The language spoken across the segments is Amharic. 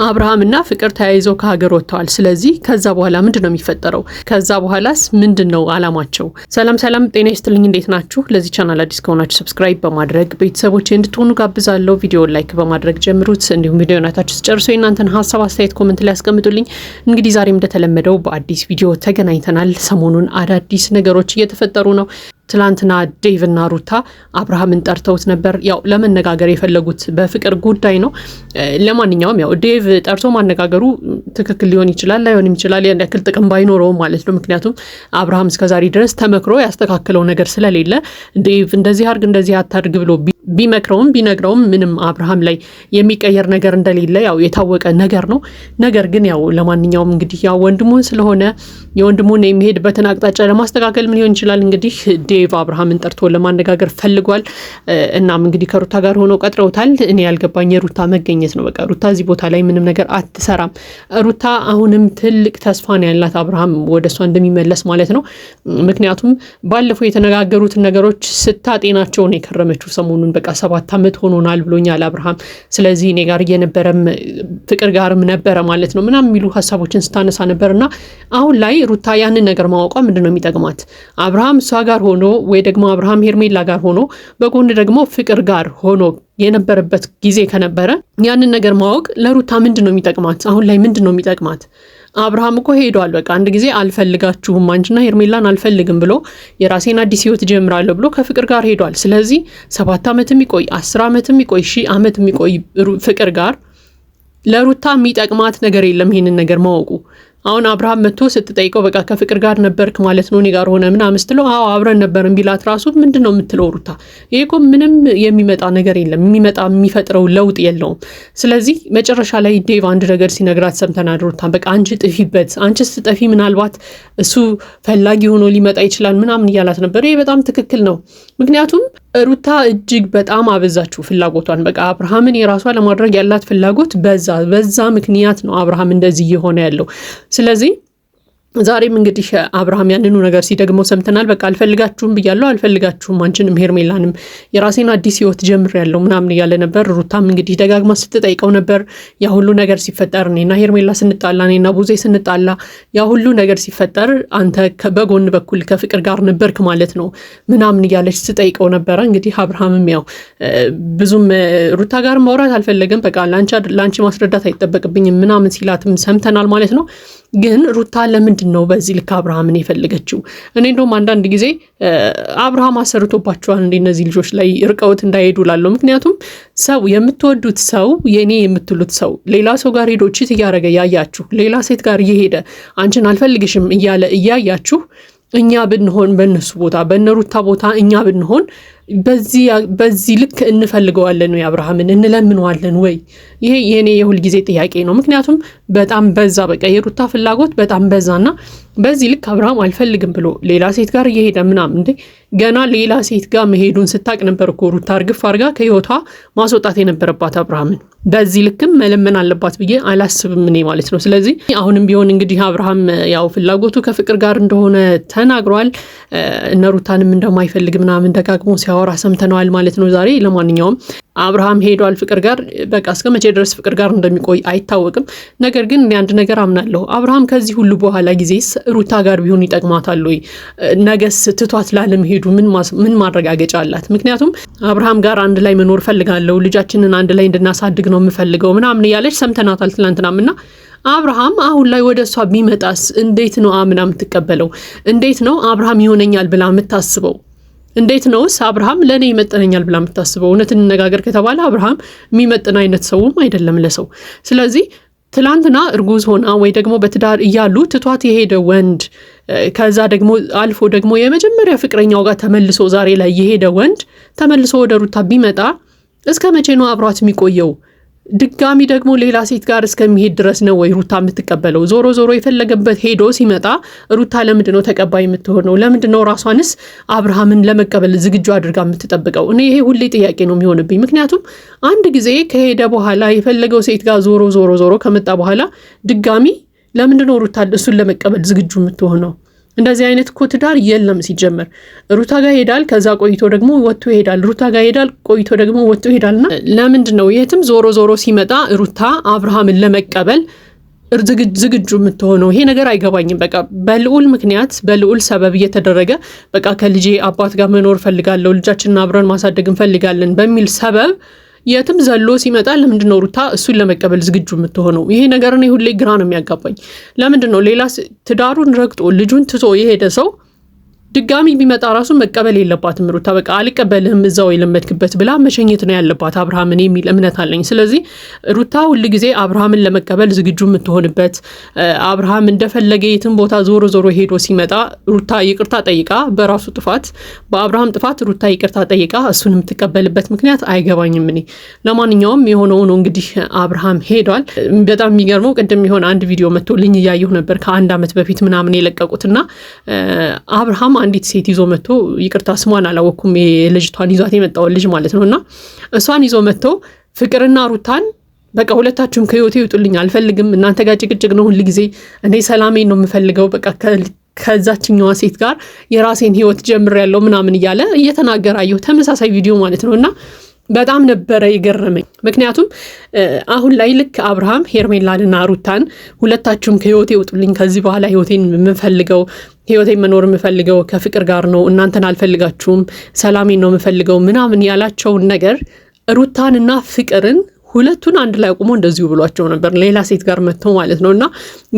አብርሃምና ፍቅር ተያይዘው ከሀገር ወጥተዋል። ስለዚህ ከዛ በኋላ ምንድነው የሚፈጠረው? ከዛ በኋላስ ምንድነው አላማቸው? ሰላም ጤና ይስጥልኝ። እንዴት ናችሁ? ለዚህ ቻናል አዲስ ከሆናችሁ ሰብስክራይብ በማድረግ ቤተሰቦቼ እንድትሆኑ ጋብዛለሁ። ቪዲዮ ላይክ በማድረግ ጀምሩት። እንዲሁም ቪዲዮውን አይታችሁ ጨርሶ የእናንተን ሀሳብ አስተያየት ኮሜንት ላይ አስቀምጡልኝ። እንግዲህ ዛሬም እንደተለመደው በአዲስ ቪዲዮ ተገናኝተናል። ሰሞኑን አዳዲስ ነገሮች እየተፈጠሩ ነው። ትላንትና ዴቭ እና ሩታ አብርሃምን ጠርተውት ነበር። ያው ለመነጋገር የፈለጉት በፍቅር ጉዳይ ነው። ለማንኛውም ያው ዴቭ ጠርቶ ማነጋገሩ ትክክል ሊሆን ይችላል፣ ላይሆንም ይችላል። ያን ያክል ጥቅም ባይኖረውም ማለት ነው። ምክንያቱም አብርሃም እስከዛሬ ድረስ ተመክሮ ያስተካከለው ነገር ስለሌለ ዴቭ እንደዚህ አድርግ እንደዚህ አታድርግ ብሎ ቢመክረውም ቢነግረውም ምንም አብርሃም ላይ የሚቀየር ነገር እንደሌለ ያው የታወቀ ነገር ነው። ነገር ግን ያው ለማንኛውም እንግዲህ ያው ወንድሙን ስለሆነ የወንድሙን የሚሄድበትን አቅጣጫ ለማስተካከል ምን ሊሆን ይችላል እንግዲህ ዴቭ አብርሃምን ጠርቶ ለማነጋገር ፈልጓል። እናም እንግዲህ ከሩታ ጋር ሆኖ ቀጥረውታል። እኔ ያልገባኝ የሩታ መገኘት ነው። በቃ ሩታ እዚህ ቦታ ላይ ምንም ነገር አትሰራም። ሩታ አሁንም ትልቅ ተስፋ ነው ያላት አብርሃም ወደሷ እንደሚመለስ ማለት ነው። ምክንያቱም ባለፈው የተነጋገሩትን ነገሮች ስታጤናቸው ነው የከረመችው። ሰሞኑን በቃ 7 ዓመት ሆኖናል ብሎኛል አብርሃም። ስለዚህ እኔ ጋር እየነበረም ፍቅር ጋርም ነበረ ማለት ነው ምናምን የሚሉ ሀሳቦችን ስታነሳ ነበርና አሁን ላይ ሩታ ያንን ነገር ማወቋ ምንድነው የሚጠቅማት? አብርሃም እሷ ጋር ሆኖ ወይ ደግሞ አብርሃም ሄርሜላ ጋር ሆኖ በጎን ደግሞ ፍቅር ጋር ሆኖ የነበረበት ጊዜ ከነበረ ያንን ነገር ማወቅ ለሩታ ምንድነው የሚጠቅማት? አሁን ላይ ምንድነው የሚጠቅማት? አብርሃም እኮ ሄዷል። በቃ አንድ ጊዜ አልፈልጋችሁም አንቺና ሄርሜላን አልፈልግም ብሎ የራሴን አዲስ ህይወት ጀምራለሁ ብሎ ከፍቅር ጋር ሄዷል። ስለዚህ 7 ዓመትም ይቆይ 10 ዓመትም ይቆይ 1000 ዓመትም ይቆይ ፍቅር ጋር ለሩታ የሚጠቅማት ነገር የለም ይሄንን ነገር ማወቁ። አሁን አብርሃም መጥቶ ስትጠይቀው በቃ ከፍቅር ጋር ነበርክ ማለት ነው እኔ ጋር ሆነ ምናምን ስትለው አዎ አብረን ነበርን ቢላት ራሱ ምንድነው የምትለው ሩታ? ይሄ እኮ ምንም የሚመጣ ነገር የለም፣ የሚፈጥረው ለውጥ የለውም። ስለዚህ መጨረሻ ላይ ዴቭ አንድ ነገር ሲነግራት ሰምተናል። ሩታ በቃ አንቺ ጥፊበት፣ አንቺ ስትጠፊ ምናልባት እሱ ፈላጊ ሆኖ ሊመጣ ይችላል ምናምን እያላት ነበር። ይሄ በጣም ትክክል ነው። ምክንያቱም ሩታ እጅግ በጣም አበዛችው ፍላጎቷን። በቃ አብርሃምን የራሷ ለማድረግ ያላት ፍላጎት በዛ ምክንያት ነው አብርሃም እንደዚህ እየሆነ ያለው። ስለዚህ ዛሬም እንግዲህ አብርሃም ያንኑ ነገር ሲደግመው ሰምተናል። በቃ አልፈልጋችሁም ብያለሁ፣ አልፈልጋችሁም አንቺንም ሄርሜላንም የራሴን አዲስ ህይወት ጀምሬያለሁ ምናምን እያለ ነበር። ሩታም እንግዲህ ደጋግማ ስትጠይቀው ነበር። ያ ሁሉ ነገር ሲፈጠር እኔና ሄርሜላ ስንጣላ፣ እኔና ቡዜ ስንጣላ፣ ያ ሁሉ ነገር ሲፈጠር አንተ በጎን በኩል ከፍቅር ጋር ነበርክ ማለት ነው ምናምን እያለች ስትጠይቀው ነበረ። እንግዲህ አብርሃምም ያው ብዙም ሩታ ጋር ማውራት አልፈለገም። በቃ ላንቺ ማስረዳት አይጠበቅብኝም ምናምን ሲላትም ሰምተናል ማለት ነው። ግን ሩታ ለምንድን ነው በዚህ ልክ አብርሃምን የፈለገችው? እኔ እንደውም አንዳንድ ጊዜ አብርሃም አሰርቶባቸዋል እንደ እነዚህ ልጆች ላይ እርቀውት እንዳይሄዱ ላለው። ምክንያቱም ሰው የምትወዱት ሰው የኔ የምትሉት ሰው ሌላ ሰው ጋር ሄዶ ቺት እያደረገ ያያችሁ፣ ሌላ ሴት ጋር እየሄደ አንቺን አልፈልግሽም እያለ እያያችሁ እኛ ብንሆን በእነሱ ቦታ በእነሩታ ቦታ እኛ ብንሆን በዚህ ልክ እንፈልገዋለን ወይ? አብርሃምን እንለምነዋለን ወይ? ይሄ የኔ የሁል ጊዜ ጥያቄ ነው። ምክንያቱም በጣም በዛ፣ በቃ የሩታ ፍላጎት በጣም በዛና በዚህ ልክ አብርሃም አልፈልግም ብሎ ሌላ ሴት ጋር እየሄደ ምናምን እንዴ ገና ሌላ ሴት ጋር መሄዱን ስታቅ ነበር እኮ ሩታ እርግፍ አድርጋ ከህይወቷ ማስወጣት የነበረባት አብርሃምን። በዚህ ልክም መለመን አለባት ብዬ አላስብም እኔ ማለት ነው። ስለዚህ አሁንም ቢሆን እንግዲህ አብርሃም ያው ፍላጎቱ ከፍቅር ጋር እንደሆነ ተናግሯል። እነ ሩታንም እንደማይፈልግ ምናምን ደጋግሞ ሲያወራ ሰምተነዋል ማለት ነው ዛሬ። ለማንኛውም አብርሃም ሄዷል ፍቅር ጋር። በቃ እስከ መቼ ድረስ ፍቅር ጋር እንደሚቆይ አይታወቅም። ነገር ግን እኔ አንድ ነገር አምናለሁ። አብርሃም ከዚህ ሁሉ በኋላ ጊዜስ ሩታ ጋር ቢሆን ይጠቅማታል ወይ? ነገስ ትቷት ላለመሄዱ ምን ማረጋገጫ አላት? ምክንያቱም አብርሃም ጋር አንድ ላይ መኖር ፈልጋለሁ፣ ልጃችንን አንድ ላይ እንድናሳድግ ነው የምፈልገው ምናምን እያለች ሰምተናታል ትናንትናም። እና አብርሃም አሁን ላይ ወደ እሷ ቢመጣስ እንዴት ነው አምና የምትቀበለው? እንዴት ነው አብርሃም ይሆነኛል ብላ የምታስበው? እንዴት ነውስ አብርሃም ለኔ ይመጥነኛል ብላ የምታስበው? እውነት እንነጋገር ከተባለ አብርሃም የሚመጥን አይነት ሰውም አይደለም ለሰው። ስለዚህ ትላንትና እርጉዝ ሆና ወይ ደግሞ በትዳር እያሉ ትቷት የሄደ ወንድ ከዛ ደግሞ አልፎ ደግሞ የመጀመሪያ ፍቅረኛው ጋር ተመልሶ ዛሬ ላይ የሄደ ወንድ ተመልሶ ወደ ሩታ ቢመጣ እስከ መቼ ነው አብሯት የሚቆየው? ድጋሚ ደግሞ ሌላ ሴት ጋር እስከሚሄድ ድረስ ነው ወይ ሩታ የምትቀበለው? ዞሮ የፈለገበት ሄዶ ሲመጣ ሩታ ለምንድነው ተቀባይ የምትሆነው? ለምንድነው ራሷንስ አብርሃምን ለመቀበል ዝግጁ አድርጋ የምትጠብቀው? እኔ ይሄ ሁሌ ጥያቄ ነው የሚሆንብኝ። ምክንያቱም አንድ ጊዜ ከሄደ በኋላ የፈለገው ሴት ጋር ዞሮ ከመጣ በኋላ ድጋሚ ለምንድነው ሩታ እሱን ለመቀበል ዝግጁ የምትሆነው? እንደዚህ አይነት እኮ ትዳር የለም ሲጀመር። ሩታ ጋር ሄዳል፣ ከዛ ቆይቶ ደግሞ ወጥቶ ይሄዳል። ሩታ ጋር ሄዳል፣ ቆይቶ ደግሞ ወጥቶ ይሄዳልና ለምንድን ነው የትም ዞሮ ሲመጣ ሩታ አብርሃምን ለመቀበል ዝግጁ የምትሆነው? ይሄ ነገር አይገባኝም። በቃ በልዑል ምክንያት በልዑል ሰበብ እየተደረገ በቃ ከልጄ አባት ጋር መኖር ፈልጋለሁ፣ ልጃችንን አብረን ማሳደግ እንፈልጋለን በሚል ሰበብ የትም ዘሎ ሲመጣ ለምንድን ነው ሩታ እሱን ለመቀበል ዝግጁ የምትሆነው? ይሄ ነገር እኔ ሁሌ ግራ ነው የሚያጋባኝ። ለምንድን ነው ሌላ ትዳሩን ረግጦ ልጁን ትቶ የሄደ ሰው ድጋሚ ቢመጣ ራሱ መቀበል የለባትም ሩታ። በቃ አልቀበልህም እዛው የለመድክበት ብላ መሸኘት ነው ያለባት አብርሃምን የሚል እምነት አለኝ። ስለዚህ ሩታ ሁል ጊዜ አብርሃምን ለመቀበል ዝግጁ የምትሆንበት፣ አብርሃም እንደፈለገ የትም ቦታ ዞሮ ሄዶ ሲመጣ ሩታ ይቅርታ ጠይቃ በራሱ ጥፋት በአብርሃም ጥፋት ሩታ ይቅርታ ጠይቃ እሱን የምትቀበልበት ምክንያት አይገባኝም እኔ። ለማንኛውም የሆነው ነው እንግዲህ አብርሃም ሄዷል። በጣም የሚገርመው ቅድም የሆነ አንድ ቪዲዮ መጥቶልኝ እያየሁ ነበር ከ1 ዓመት በፊት ምናምን የለቀቁትና አብርሃም አንዲት ሴት ይዞ መጥቶ ይቅርታ ስሟን አላወኩም የልጅቷን ይዟት የመጣውን ልጅ ማለት ነውና እሷን ይዞ መጥቶ ፍቅርና ሩታን በቃ ሁለታችሁም ከህይወቴ ይውጡልኝ አልፈልግም፣ እናንተ ጋር ጭቅጭቅ ነው ሁሉ ጊዜ፣ እኔ ሰላሜን ነው የምፈልገው፣ በቃ ከዛችኛዋ ሴት ጋር የራሴን ህይወት ጀምሬያለሁ ምናምን እያለ እየተናገራየሁ ተመሳሳይ ቪዲዮ ማለት ነውና በጣም ነበረ የገረመኝ። ምክንያቱም አሁን ላይ ልክ አብርሃም ሄርሜላንና ሩታን ሁለታችሁም ከህይወቴ ይውጡልኝ፣ ከዚህ በኋላ ህይወቴን የምፈልገው ህይወቴን መኖር የምፈልገው ከፍቅር ጋር ነው፣ እናንተን አልፈልጋችሁም፣ ሰላሜን ነው የምፈልገው ምናምን ያላቸውን ነገር ሩታንና ፍቅርን ሁለቱን አንድ ላይ አቁሞ እንደዚሁ ብሏቸው ነበር፣ ሌላ ሴት ጋር መጥተው ማለት ነውና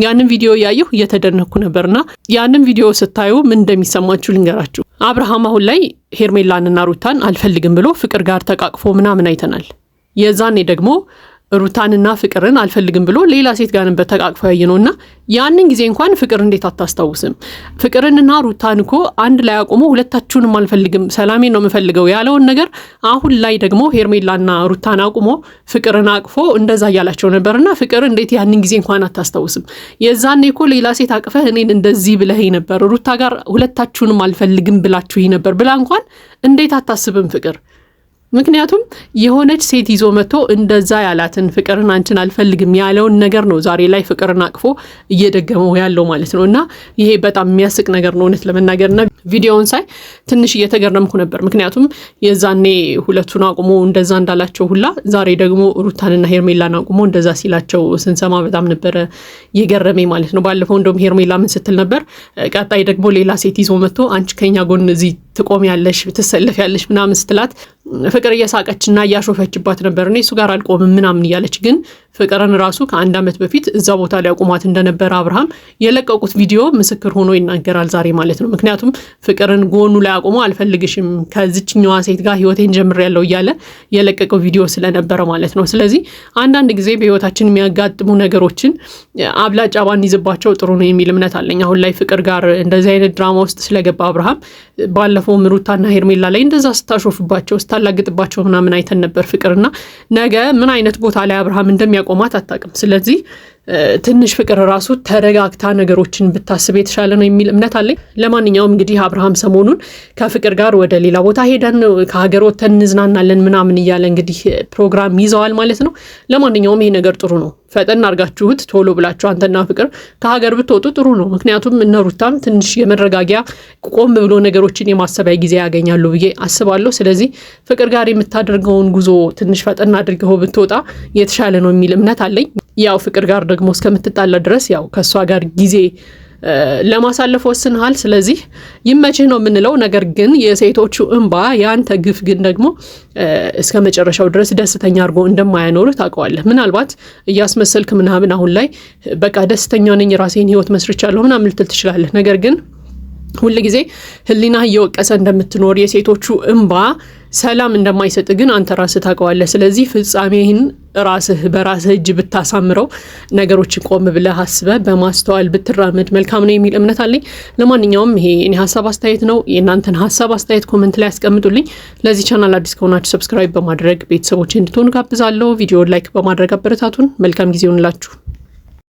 ያንን ቪዲዮ ያየሁ እየተደነኩ ነበርና ያንን ቪዲዮ ስታዩ ምን እንደሚሰማችሁ ልንገራችሁ። አብርሃም አሁን ላይ ሄርሜላንና ሩታን አልፈልግም ብሎ ፍቅር ጋር ተቃቅፎ ምናምን አይተናል። የዛኔ ደግሞ ሩታንና ፍቅርን አልፈልግም ብሎ ሌላ ሴት ጋር ነበር ተቃቅፎ ያየነውና ያንን ጊዜ እንኳን ፍቅር እንዴት አታስታውስም? ፍቅርንና ሩታን እኮ አንድ ላይ አቁሞ ሁለታችሁንም አልፈልግም ሰላሜን ነው የምፈልገው ያለውን ነገር አሁን ላይ ደግሞ ሄርሜላና ሩታን አቁሞ ፍቅርን አቅፎ እንደዛ እያላቸው ነበርና ፍቅር እንዴት ያንን ጊዜ እንኳን አታስታውስም? የዛኔ እኮ ሌላ ሴት አቅፈህ እኔን እንደዚህ ብለህ ነበር፣ ሩታ ጋር ሁለታችሁንም አልፈልግም ብላችሁ ነበር ብላ እንኳን እንዴት አታስብም ፍቅር? ምክንያቱም የሆነች ሴት ይዞ መጥቶ እንደዛ ያላትን ፍቅርን አንቺን አልፈልግም ያለውን ነገር ነው ዛሬ ላይ ፍቅርን አቅፎ እየደገመው ያለው ማለት ነውና ይሄ በጣም የሚያስቅ ነገር ነው እውነት ለመናገርና ቪዲዮውን ሳይ ትንሽ እየተገረምኩ ነበር። ምክንያቱም የዛኔ ሁለቱን አቁሞ እንደዛ እንዳላቸው ሁላ ዛሬ ደግሞ ሩታንና ሄርሜላን አቁሞ እንደዛ ሲላቸው ስንሰማ በጣም ነበረ የገረመኝ ማለት ነው። ባለፈው እንደውም ሄርሜላ ምን ስትል ነበር? ቀጣይ ደግሞ ሌላ ሴት ይዞ መጥቶ አንቺ ከኛ ጎን እዚህ ትቆሚያለሽ ትሰለፊያለሽ ምናምን ስትላት ፍቅር እየሳቀችና እያሾፈችባት ነበር። እኔ እሱ ጋር አልቆምም ምናምን እያለች ግን ፍቅርን ራሱ ከ1 ዓመት በፊት እዛ ቦታ ላይ አቁሟት እንደነበረ አብርሃም የለቀቁት ቪዲዮ ምስክር ሆኖ ይናገራል ዛሬ ማለት ነው። ምክንያቱም ፍቅርን ጎኑ ላይ አቁሞ አልፈልግሽም ከዚችኛዋ ሴት ጋር ህይወቴን ጀምሬያለሁ እያለ የለቀቀው ቪዲዮ ስለነበረ ማለት ነው። ስለዚህ አንዳንድ ጊዜ በህይወታችን የሚያጋጥሙ ነገሮችን አብላጫ ባንይዝባቸው ጥሩ ነው የሚል እምነት አለኝ። አሁን ላይ ፍቅር ጋር እንደዚህ አይነት ድራማ ውስጥ ስለገባ አብርሃም ባለፈው ሩታና ሄርሜላ ላይ እንደዛ ስታሾፍባቸው ስታላግጥባቸው ምናምን አይተን ነበር ፍቅርና ነገ ምን አይነት ቦታ ላይ አብርሃም እንደሚያቆማት አታውቅም። ስለዚህ ትንሽ ፍቅር ራሱ ተረጋግታ ነገሮችን ብታስብ የተሻለ ነው የሚል እምነት አለኝ። ለማንኛውም እንግዲህ አብርሃም ሰሞኑን ከፍቅር ጋር ወደ ሌላ ቦታ ሄደን ከሀገር ወጥተን እንዝናናለን ምናምን እያለ እንግዲህ ፕሮግራም ይዘዋል ማለት ነው። ለማንኛውም ይሄ ነገር ጥሩ ነው። ፈጠን አድርጋችሁት ቶሎ ብላችሁ አንተና ፍቅር ከሀገር ብትወጡ ጥሩ ነው። ምክንያቱም እነ ሩታም ትንሽ የመረጋጊያ ቆም ብሎ ነገሮችን የማሰቢያ ጊዜ ያገኛሉ ብዬ አስባለሁ። ስለዚህ ፍቅር ጋር የምታደርገውን ጉዞ ትንሽ ፈጠን አድርገው ብትወጣ የተሻለ ነው የሚል እምነት አለኝ። ያው ፍቅር ጋር ደግሞ እስከምትጣላ ድረስ ያው ከሷ ጋር ጊዜ ለማሳለፍ ወስንሃል። ስለዚህ ይመችህ ነው የምንለው። ነገር ግን የሴቶቹ እንባ ያንተ ግፍ ግን ደግሞ እስከ መጨረሻው ድረስ ደስተኛ አድርጎ እንደማያኖርህ ታውቀዋለህ። ምናልባት እያስመሰልክ ምናምን አሁን ላይ በቃ ደስተኛ ነኝ ራሴን ህይወት መስርቻለሁ ምናምን ልትል ትችላለህ። ነገር ግን ሁል ጊዜ ህሊና እየወቀሰ እንደምትኖር የሴቶቹ እንባ ሰላም እንደማይሰጥ ግን አንተ ራስህ ታውቀዋለህ። ስለዚህ ፍጻሜህን ራስህ በራስህ እጅ ብታሳምረው ነገሮችን ቆም ብለህ አስበህ በማስተዋል ብትራመድ መልካም ነው የሚል እምነት አለኝ። ለማንኛውም ይሄ እኔ ሀሳብ አስተያየት ነው። የእናንተን ሀሳብ አስተያየት ኮሜንት ላይ አስቀምጡልኝ። ለዚህ ቻናል አዲስ ከሆናችሁ ሰብስክራይብ በማድረግ ቤተሰቦች እንድትሆኑ ጋብዛለሁ። ቪዲዮውን ላይክ በማድረግ አበረታቱን። መልካም ጊዜ ይሁንላችሁ።